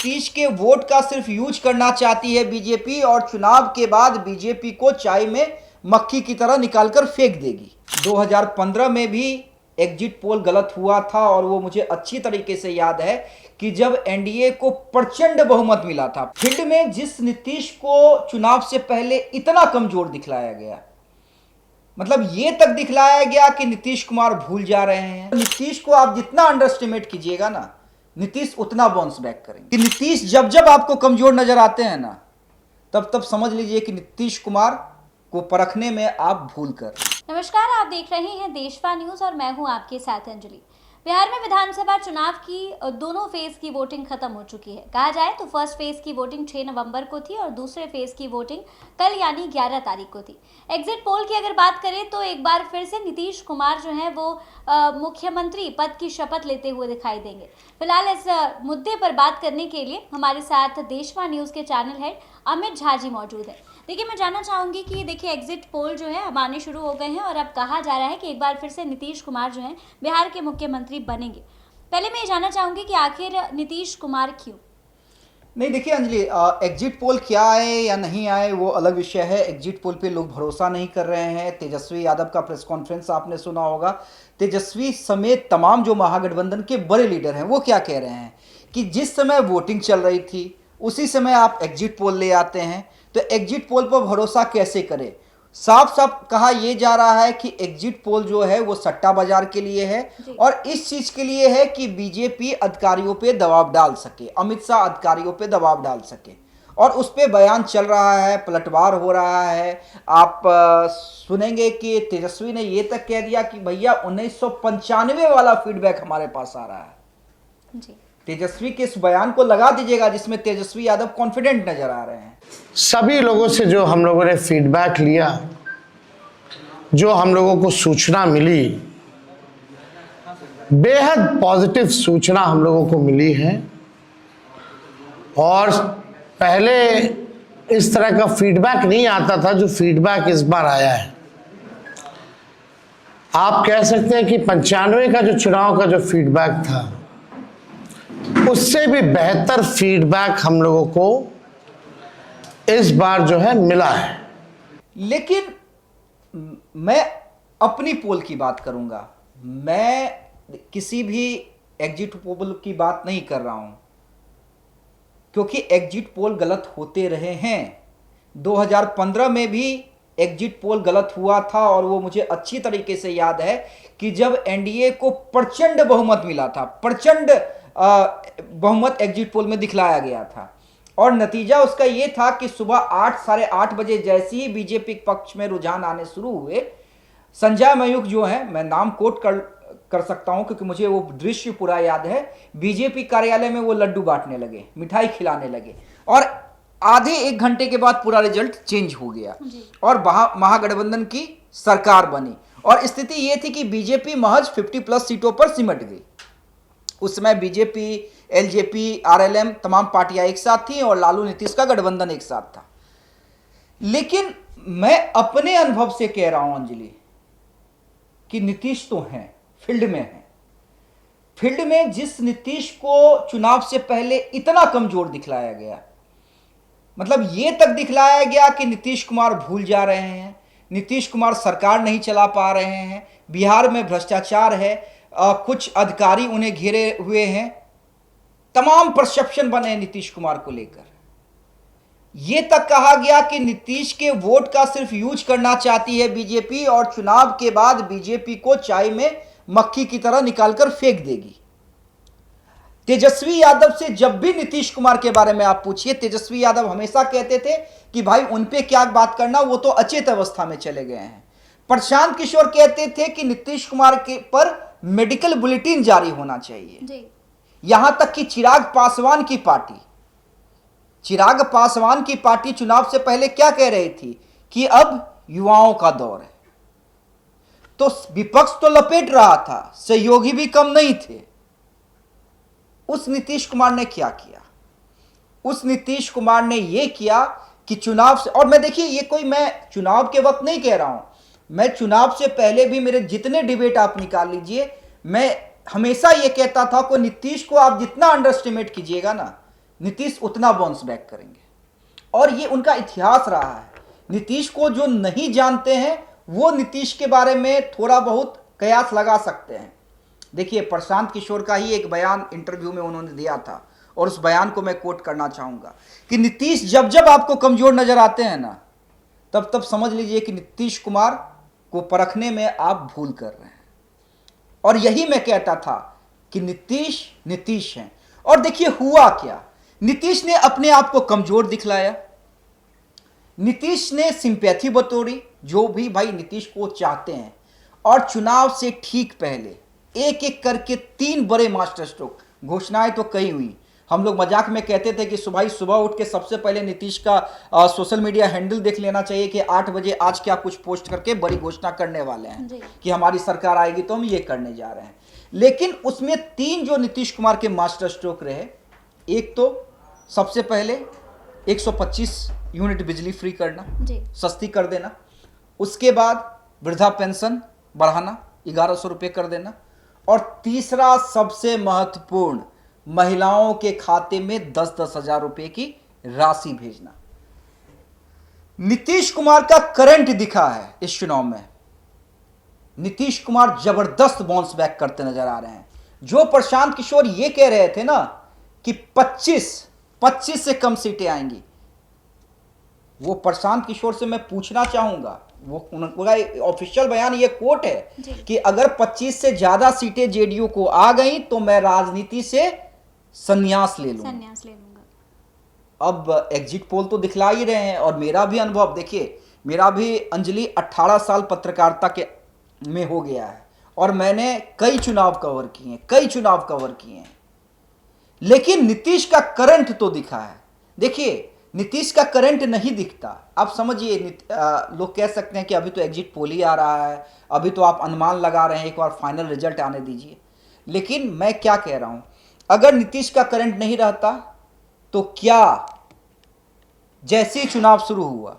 नीतीश के वोट का सिर्फ यूज करना चाहती है बीजेपी और चुनाव के बाद बीजेपी को चाय में मक्खी की तरह निकालकर फेंक देगी। 2015 में भी एग्जिट पोल गलत हुआ था और वो मुझे अच्छी तरीके से याद है कि जब एनडीए को प्रचंड बहुमत मिला था। फील्ड में जिस नीतीश को चुनाव से पहले इतना कमजोर दिखलाया गया, मतलब ये तक दिखलाया गया कि नीतीश कुमार भूल जा रहे हैं। नीतीश को आप जितना अंडर एस्टिमेट कीजिएगा ना, नीतीश उतना बाउंस बैक करेंगे। कि नीतीश जब जब आपको कमजोर नजर आते हैं ना, तब तब समझ लीजिए कि नीतीश कुमार को परखने में आप भूल कर। नमस्कार, आप देख रहे हैं देशवा न्यूज और मैं हूं आपके साथ अंजलि। बिहार में विधानसभा चुनाव की दोनों फेज की वोटिंग खत्म हो चुकी है। कहा जाए तो फर्स्ट फेज की वोटिंग 6 नवंबर को थी और दूसरे फेज की वोटिंग कल यानी 11 तारीख को थी। एग्जिट पोल की अगर बात करें तो एक बार फिर से नीतीश कुमार जो है वो मुख्यमंत्री पद की शपथ लेते हुए दिखाई देंगे। फिलहाल इस मुद्दे पर बात करने के लिए हमारे साथ देशवा न्यूज के चैनल हेड अमित झा जी मौजूद है। देखिए, मैं जानना चाहूंगी कि देखिए एग्जिट पोल जो है अब आने शुरू हो गए हैं और अब कहा जा रहा है कि एक बार फिर से नीतीश कुमार जो है बिहार के मुख्यमंत्री बनेंगे। पहले मैं ये जानना चाहूंगी कि आखिर नीतीश कुमार क्यों? नहीं, देखिए अंजलि, एग्जिट पोल क्या आए या नहीं आए वो अलग विषय है। एग्जिट पोल पे लोग भरोसा नहीं कर रहे हैं। तेजस्वी यादव का प्रेस कॉन्फ्रेंस आपने सुना होगा। तेजस्वी समेत तमाम जो महागठबंधन के बड़े लीडर हैं वो क्या कह रहे हैं कि जिस समय वोटिंग चल रही थी उसी समय आप एग्जिट पोल ले आते हैं, तो एग्जिट पोल पर भरोसा कैसे करें। साफ साफ कहा यह जा रहा है कि एग्जिट पोल जो है वो सट्टा बाजार के लिए है और इस चीज के लिए है कि बीजेपी अधिकारियों पे दबाव डाल सके, अमित शाह अधिकारियों पे दबाव डाल सके। और उस पे बयान चल रहा है, पलटवार हो रहा है। आप सुनेंगे कि तेजस्वी ने यह तक कह दिया कि भैया 1995 वाला फीडबैक हमारे पास आ रहा है जी। तेजस्वी के इस बयान को लगा दीजिएगा जिसमें तेजस्वी यादव कॉन्फिडेंट नजर आ रहे हैं। सभी लोगों से जो हम लोगों ने फीडबैक लिया, जो हम लोगों को सूचना मिली, बेहद पॉजिटिव सूचना हम लोगों को मिली है। और पहले इस तरह का फीडबैक नहीं आता था जो फीडबैक इस बार आया है। आप कह सकते हैं कि 95 का जो चुनाव का जो फीडबैक था उससे भी बेहतर फीडबैक हम लोगों को इस बार जो है मिला है। लेकिन मैं अपनी पोल की बात करूंगा, मैं किसी भी एग्जिट पोल की बात नहीं कर रहा हूं, क्योंकि एग्जिट पोल गलत होते रहे हैं। 2015 में भी एग्जिट पोल गलत हुआ था और वो मुझे अच्छी तरीके से याद है कि जब एनडीए को प्रचंड बहुमत मिला था, प्रचंड बहुमत एग्जिट पोल में दिखलाया गया था। और नतीजा उसका यह था कि सुबह 8 साढ़े 8 बजे जैसे ही बीजेपी पक्ष में रुझान आने शुरू हुए, संजय मयूख जो है, मैं नाम कोट कर सकता हूं क्योंकि मुझे वो दृश्य पूरा याद है, बीजेपी कार्यालय में वो लड्डू बांटने लगे, मिठाई खिलाने लगे और आधे 1 घंटे के बाद पूरा रिजल्ट चेंज हो गया और महागठबंधन की सरकार बनी। और स्थिति यह थी कि बीजेपी महज 50+ सीटों पर सिमट गई। उस समय बीजेपी, एलजेपी, आरएलएम तमाम पार्टियां एक साथ थीं और लालू नीतीश का गठबंधन एक साथ था। लेकिन मैं अपने अनुभव से कह रहा हूं अंजलि कि नीतीश तो हैं, फील्ड में हैं। फील्ड में जिस नीतीश को चुनाव से पहले इतना कमजोर दिखलाया गया, मतलब यह तक दिखलाया गया कि नीतीश कुमार भूल जा रहे हैं, नीतीश कुमार सरकार नहीं चला पा रहे हैं, बिहार में भ्रष्टाचार है, कुछ अधिकारी उन्हें घेरे हुए हैं, तमाम परसेप्शन बने नीतीश कुमार को लेकर। यह तक कहा गया कि नीतीश के वोट का सिर्फ यूज करना चाहती है बीजेपी और चुनाव के बाद बीजेपी को चाय में मक्खी की तरह निकालकर फेंक देगी। तेजस्वी यादव से जब भी नीतीश कुमार के बारे में आप पूछिए, तेजस्वी यादव हमेशा कहते थे कि भाई उन पे क्या बात करना, वो तो अचेत अवस्था में चले गए हैं। प्रशांत किशोर कहते थे कि नीतीश कुमार के पर मेडिकल बुलेटिन जारी होना चाहिए जी। यहां तक कि चिराग पासवान की पार्टी चुनाव से पहले क्या कह रही थी कि अब युवाओं का दौर है। तो विपक्ष तो लपेट रहा था, सहयोगी भी कम नहीं थे। उस नीतीश कुमार ने क्या किया? उस नीतीश कुमार ने यह किया कि चुनाव से, और मैं देखिए ये कोई मैं चुनाव के वक्त नहीं कह रहा हूं, मैं चुनाव से पहले भी मेरे जितने डिबेट आप निकाल लीजिए, मैं हमेशा ये कहता था कि नीतीश को आप जितना अंडर एस्टिमेट कीजिएगा ना, नीतीश उतना बाउंस बैक करेंगे। और ये उनका इतिहास रहा है। नीतीश को जो नहीं जानते हैं वो नीतीश के बारे में थोड़ा बहुत कयास लगा सकते हैं। देखिए, प्रशांत किशोर का ही एक बयान इंटरव्यू में उन्होंने दिया था और उस बयान को मैं कोट करना चाहूंगा कि नीतीश जब जब आपको कमजोर नजर आते हैं ना, तब तब समझ लीजिए कि नीतीश कुमार को परखने में आप भूल कर रहे हैं। और यही मैं कहता था कि नीतीश नीतीश हैं। और देखिए हुआ क्या, नीतीश ने अपने आप को कमजोर दिखलाया, नीतीश ने सिंपैथी बटोरी, जो भी भाई नीतीश को चाहते हैं। और चुनाव से ठीक पहले एक एक करके 3 बड़े मास्टर स्ट्रोक, घोषणाएं तो कई हुई। हम लोग मजाक में कहते थे कि सुबह उठ के सबसे पहले नीतीश का सोशल मीडिया हैंडल देख लेना चाहिए कि 8 बजे आज क्या कुछ पोस्ट करके बड़ी घोषणा करने वाले हैं कि हमारी सरकार आएगी तो हम ये करने जा रहे हैं। लेकिन उसमें 3 जो नीतीश कुमार के मास्टर स्ट्रोक रहे, एक तो सबसे पहले 125 यूनिट बिजली फ्री करना, सस्ती कर देना। उसके बाद वृद्धा पेंशन बढ़ाना, 1100 रुपये कर देना। और तीसरा सबसे महत्वपूर्ण, महिलाओं के खाते में 10-10 हजार रुपये की राशि भेजना। नीतीश कुमार का करंट दिखा है इस चुनाव में। नीतीश कुमार जबरदस्त बाउंस बैक करते नजर आ रहे हैं। जो प्रशांत किशोर ये कह रहे थे ना कि 25 से कम सीटें आएंगी, वो प्रशांत किशोर से मैं पूछना चाहूंगा, वो उनका ऑफिशियल बयान ये कोट है कि अगर 25 से ज्यादा सीटें जेडीयू को आ गई तो मैं राजनीति से संन्यास ले लूंगा। अब एग्जिट पोल तो दिखला ही रहे हैं। और मेरा भी अनुभव देखिए, मेरा भी अंजलि 18 साल पत्रकारिता के में हो गया है और मैंने कई चुनाव कवर किए हैं। लेकिन नीतीश का करंट तो दिखा है। देखिए, नीतीश का करंट नहीं दिखता। आप समझिए, लोग कह सकते हैं कि अभी तो एग्जिट पोल ही आ रहा है, अभी तो आप अनुमान लगा रहे हैं, एक बार फाइनल रिजल्ट आने दीजिए। लेकिन मैं क्या कह रहा हूं, अगर नीतीश का करंट नहीं रहता तो क्या जैसे ही चुनाव शुरू हुआ,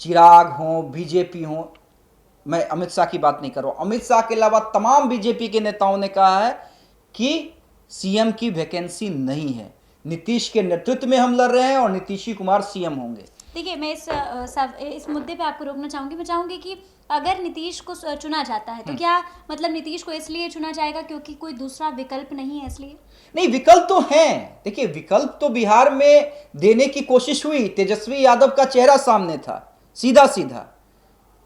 चिराग हो, बीजेपी हो, मैं अमित शाह की बात नहीं कर रहा हूं, अमित शाह के अलावा तमाम बीजेपी के नेताओं ने कहा है कि सीएम की वैकेंसी नहीं है, नीतीश के नेतृत्व में हम लड़ रहे हैं और नीतीश कुमार सीएम होंगे। देखिए, मैं इस मुद्दे पे आपको रोकना चाहूंगी। मैं चाहूंगी कि अगर नीतीश को चुना जाता है तो क्या मतलब नीतीश को इसलिए चुना जाएगा क्योंकि कोई दूसरा विकल्प नहीं है इसलिए? नहीं, विकल्प तो हैं। देखिए, विकल्प तो बिहार में देने की कोशिश हुई, तेजस्वी यादव का चेहरा सामने था, सीधा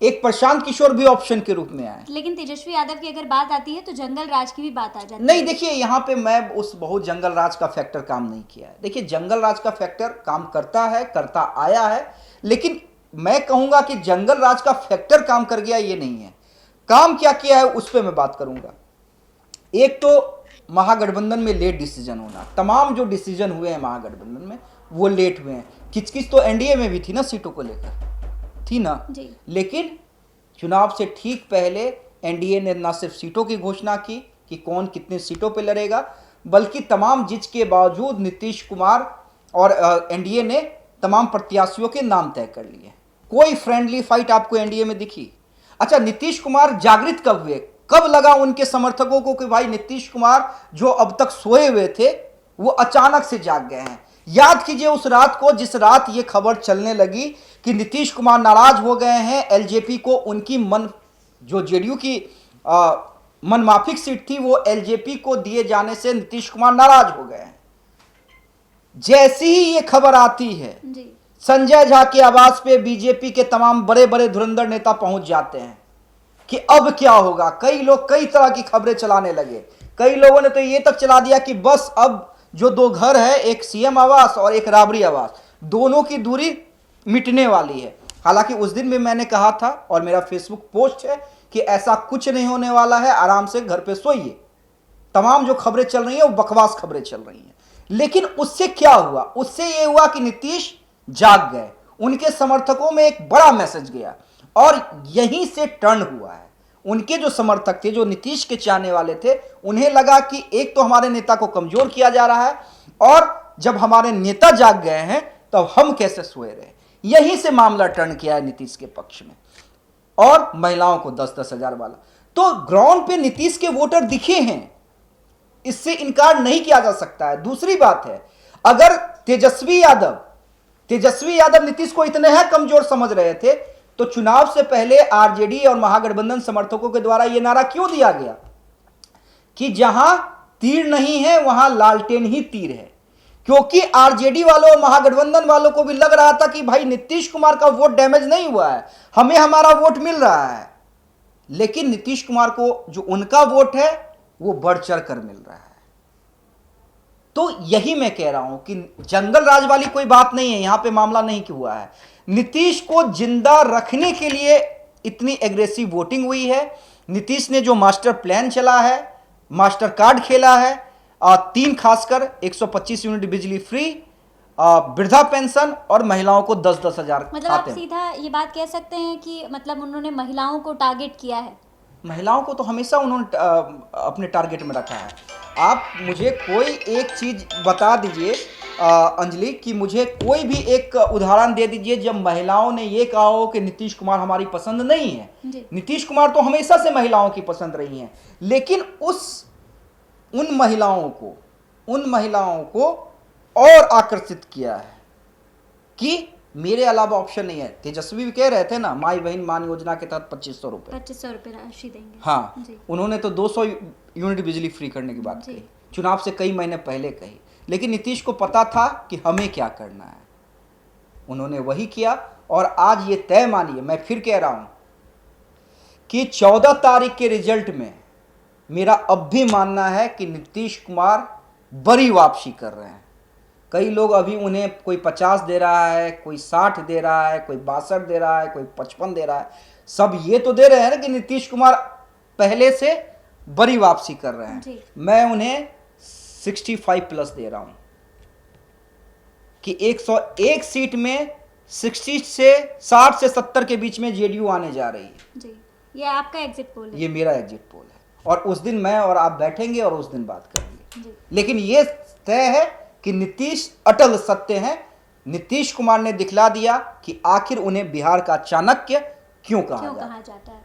एक प्रशांत किशोर भी ऑप्शन के रूप में आए। लेकिन तेजस्वी यादव की अगर बात आती है तो जंगल राज की भी बात आ जाती है। नहीं, देखिए, यहाँ पे मैं उस बहुत जंगल राज का फैक्टर काम नहीं किया है। देखिए, जंगल राज का फैक्टर काम करता आया है, लेकिन मैं कहूंगा कि जंगल राज का फैक्टर काम कर गया ये नहीं है। काम क्या किया है उस पर मैं बात करूंगा। एक तो महागठबंधन में लेट डिसीजन होना, तमाम जो डिसीजन हुए हैं महागठबंधन में वो लेट हुए हैं। किच तो एनडीए में भी थी ना, सीटों को लेकर थी ना जी। लेकिन चुनाव से ठीक पहले एनडीए ने न सिर्फ सीटों की घोषणा की कि कौन कितने सीटों पर लड़ेगा, बल्कि तमाम जिज के बावजूद नीतीश कुमार और एनडीए ने तमाम प्रत्याशियों के नाम तय कर लिए। कोई फ्रेंडली फाइट आपको एनडीए में दिखी? अच्छा, नीतीश कुमार जागृत कब हुए? कब लगा उनके समर्थकों को कि भाई नीतीश कुमार जो अब तक सोए हुए थे वो अचानक से जाग गए हैं? याद कीजिए उस रात को, जिस रात ये खबर चलने लगी कि नीतीश कुमार नाराज हो गए हैं, एलजेपी को उनकी जो जेडीयू की मनमाफिक सीट थी वो एलजेपी को दिए जाने से नीतीश कुमार नाराज हो गए हैं। जैसी ही ये खबर आती है संजय झा के आवास पे बीजेपी के तमाम बड़े बड़े धुरंधर नेता पहुंच जाते हैं कि अब क्या होगा। कई लोग कई तरह की खबरें चलाने लगे। कई लोगों ने तो ये तक चला दिया कि बस अब जो 2 घर है, एक सीएम आवास और एक राबड़ी आवास, दोनों की दूरी मिटने वाली है। हालांकि उस दिन भी मैंने कहा था और मेरा फेसबुक पोस्ट है कि ऐसा कुछ नहीं होने वाला है, आराम से घर पे सोइए। तमाम जो खबरें चल रही हैं वो बकवास खबरें चल रही हैं। लेकिन उससे क्या हुआ? उससे ये हुआ कि नीतीश जाग गए, उनके समर्थकों में एक बड़ा मैसेज गया और यहीं से टर्न हुआ है। उनके जो समर्थक थे, जो नीतीश के चाहने वाले थे, उन्हें लगा कि एक तो हमारे नेता को कमजोर किया जा रहा है और जब हमारे नेता जाग गए हैं तब हम कैसे सोए रहे। यहीं से मामला टर्न किया है नीतीश के पक्ष में। और महिलाओं को 10-10 हजार वाला, तो ग्राउंड पे नीतीश के वोटर दिखे हैं, इससे इनकार नहीं किया जा सकता है। दूसरी बात है, अगर तेजस्वी यादव नीतीश को इतने है कमजोर समझ रहे थे तो चुनाव से पहले आरजेडी और महागठबंधन समर्थकों के द्वारा यह नारा क्यों दिया गया कि जहां तीर नहीं है वहां लालटेन ही तीर है? क्योंकि आरजेडी वालों और महागठबंधन वालों को भी लग रहा था कि भाई नीतीश कुमार का वोट डैमेज नहीं हुआ है, हमें हमारा वोट मिल रहा है। लेकिन नीतीश कुमार को जो उनका वोट है वो बढ़ चढ़ कर मिल रहा है। तो यही मैं कह रहा हूं कि जंगल राज वाली कोई बात नहीं है, यहां पे मामला नहीं हुआ है। नीतीश को जिंदा रखने के लिए इतनी एग्रेसिव वोटिंग हुई है। नीतीश ने जो मास्टर प्लान चला है, मास्टर कार्ड खेला है, 3 खासकर 125 यूनिट बिजली फ्री, वृद्धा पेंशन और महिलाओं को 10-10 हजार मतलब आप आते हैं। सीधा ये बात कह सकते हैं कि मतलब उन्होंने महिलाओं को टारगेट किया है। महिलाओं को तो हमेशा उन्होंने अपने टारगेट में रखा है। आप मुझे कोई एक चीज बता दीजिए अंजलि, कि मुझे कोई भी एक उदाहरण दे दीजिए जब महिलाओं ने ये कहा हो कि नीतीश कुमार हमारी पसंद नहीं है। जी। नीतीश कुमार तो हमेशा से महिलाओं की पसंद रही हैं, लेकिन उन महिलाओं को और आकर्षित किया है कि मेरे अलावा ऑप्शन नहीं है। तेजस्वी भी कह रहे थे ना, माई बहन मान योजना के तहत 2500 रुपए, 2500 रुपये राशि देंगे। हाँ, जी। उन्होंने तो 200 यूनिट बिजली फ्री करने की बात जी। कही, चुनाव से कई महीने पहले कही। लेकिन नीतीश को पता था कि हमें क्या करना है, उन्होंने वही किया। और आज ये तय मानिए, मैं फिर कह रहा हूं कि 14 तारीख के रिजल्ट में मेरा अब भी मानना है कि नीतीश कुमार बड़ी वापसी कर रहे हैं। कई लोग अभी उन्हें कोई 50 दे रहा है, कोई 60 दे रहा है, कोई 62 दे रहा है, कोई 55 दे रहा है। सब ये तो दे रहे हैं ना कि नीतीश कुमार पहले से बड़ी वापसी कर रहे हैं। जी। मैं उन्हें 65 प्लस दे रहा हूं कि 101 सीट में 60 से 70 के बीच में जेडीयू आने जा रही है। जी, ये आपका एग्जिट पोल है। ये मेरा एग्जिट पोल है, और उस दिन मैं और आप बैठेंगे और उस दिन बात करेंगे। जी। लेकिन ये तय है कि नीतीश अटल सत्य हैं। नीतीश कुमार ने दिखला दिया कि आखिर उन्हें बिहार का चाणक्य क्यों कहा जाता है।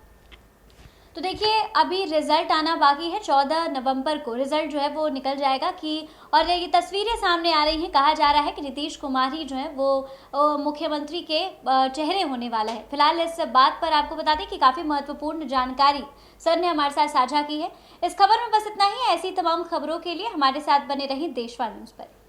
तो देखिए, अभी रिजल्ट आना बाकी है। 14 नवंबर को रिजल्ट जो है वो निकल जाएगा कि, और ये तस्वीरें सामने आ रही हैं। कहा जा रहा है कि नीतीश कुमार ही जो है वो मुख्यमंत्री के चेहरे होने वाला है। फिलहाल इस बात पर आपको बता दें कि काफ़ी महत्वपूर्ण जानकारी सर ने हमारे साथ साझा की है। इस खबर में बस इतना ही। ऐसी तमाम खबरों के लिए हमारे साथ बने रहिए देशवा न्यूज़ पर।